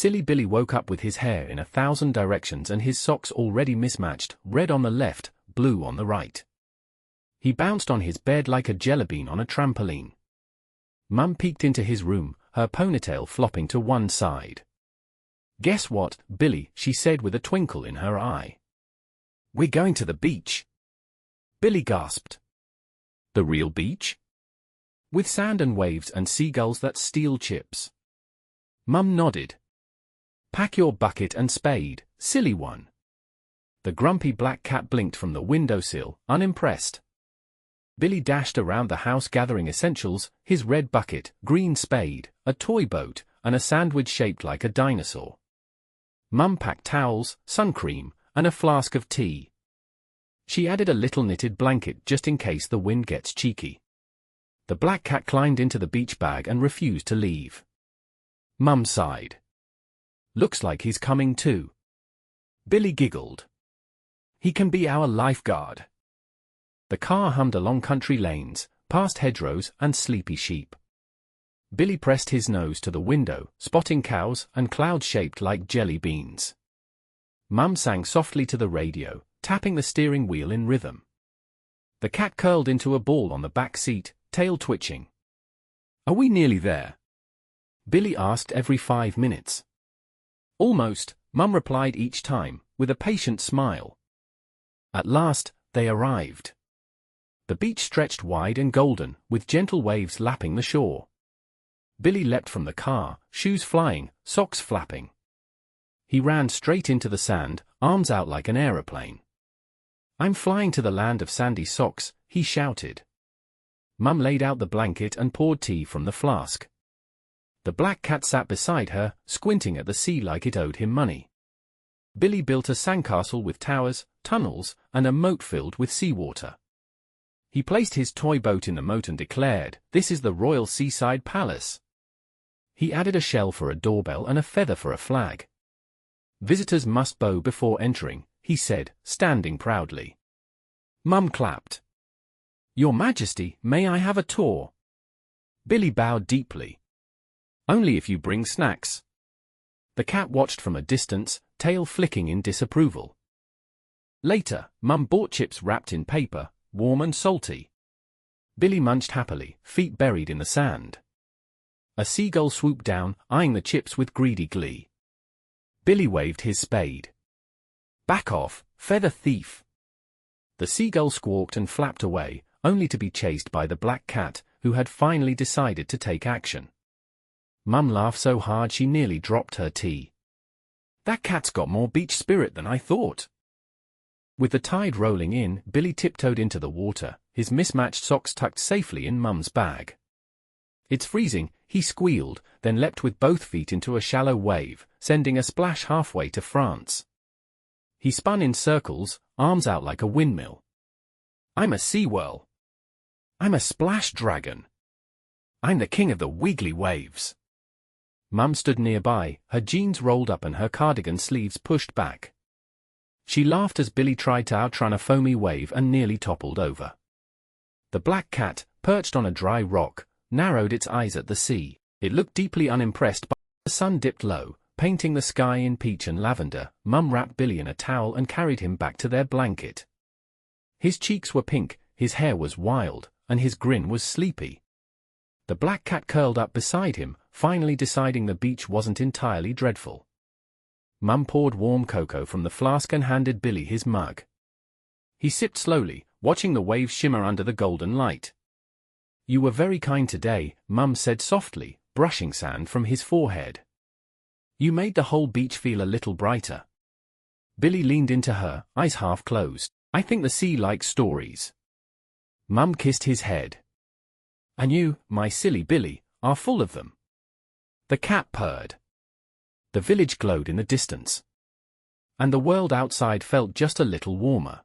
Silly Billy woke up with his hair in 1,000 directions and his socks already mismatched, red on the left, blue on the right. He bounced on his bed like a jellybean on a trampoline. Mum peeked into his room, her ponytail flopping to one side. "Guess what, Billy," she said with a twinkle in her eye. "We're going to the beach." Billy gasped. "The real beach? With sand and waves and seagulls that steal chips?" Mum nodded. "Pack your bucket and spade, silly one." The grumpy black cat blinked from the windowsill, unimpressed. Billy dashed around the house gathering essentials, his red bucket, green spade, a toy boat, and a sandwich shaped like a dinosaur. Mum packed towels, sun cream, and a flask of tea. She added a little knitted blanket just in case the wind gets cheeky. The black cat climbed into the beach bag and refused to leave. Mum sighed. "Looks like he's coming too." Billy giggled. "He can be our lifeguard." The car hummed along country lanes, past hedgerows and sleepy sheep. Billy pressed his nose to the window, spotting cows and clouds shaped like jelly beans. Mum sang softly to the radio, tapping the steering wheel in rhythm. The cat curled into a ball on the back seat, tail twitching. "Are we nearly there?" Billy asked every 5 minutes. "Almost," Mum replied each time, with a patient smile. At last, they arrived. The beach stretched wide and golden, with gentle waves lapping the shore. Billy leapt from the car, shoes flying, socks flapping. He ran straight into the sand, arms out like an aeroplane. "I'm flying to the land of sandy socks," he shouted. Mum laid out the blanket and poured tea from the flask. The black cat sat beside her, squinting at the sea like it owed him money. Billy built a sandcastle with towers, tunnels, and a moat filled with seawater. He placed his toy boat in the moat and declared, "This is the royal seaside palace." He added a shell for a doorbell and a feather for a flag. "Visitors must bow before entering," he said, standing proudly. Mum clapped. "Your Majesty, may I have a tour?" Billy bowed deeply. "Only if you bring snacks." The cat watched from a distance, tail flicking in disapproval. Later, Mum bought chips wrapped in paper, warm and salty. Billy munched happily, feet buried in the sand. A seagull swooped down, eyeing the chips with greedy glee. Billy waved his spade. "Back off, feather thief!" The seagull squawked and flapped away, only to be chased by the black cat, who had finally decided to take action. Mum laughed so hard she nearly dropped her tea. "That cat's got more beach spirit than I thought." With the tide rolling in, Billy tiptoed into the water, his mismatched socks tucked safely in Mum's bag. "It's freezing," he squealed, then leapt with both feet into a shallow wave, sending a splash halfway to France. He spun in circles, arms out like a windmill. "I'm a sea whirl. I'm a splash dragon. I'm the king of the wiggly waves." Mum stood nearby, her jeans rolled up and her cardigan sleeves pushed back. She laughed as Billy tried to outrun a foamy wave and nearly toppled over. The black cat, perched on a dry rock, narrowed its eyes at the sea. It looked deeply unimpressed, but the sun dipped low, painting the sky in peach and lavender. Mum wrapped Billy in a towel and carried him back to their blanket. His cheeks were pink, his hair was wild, and his grin was sleepy. The black cat curled up beside him, finally deciding the beach wasn't entirely dreadful. Mum poured warm cocoa from the flask and handed Billy his mug. He sipped slowly, watching the waves shimmer under the golden light. "You were very kind today," Mum said softly, brushing sand from his forehead. "You made the whole beach feel a little brighter." Billy leaned into her, eyes half closed. "I think the sea likes stories." Mum kissed his head. "And you, my silly Billy, are full of them." The cat purred. The village glowed in the distance. And the world outside felt just a little warmer.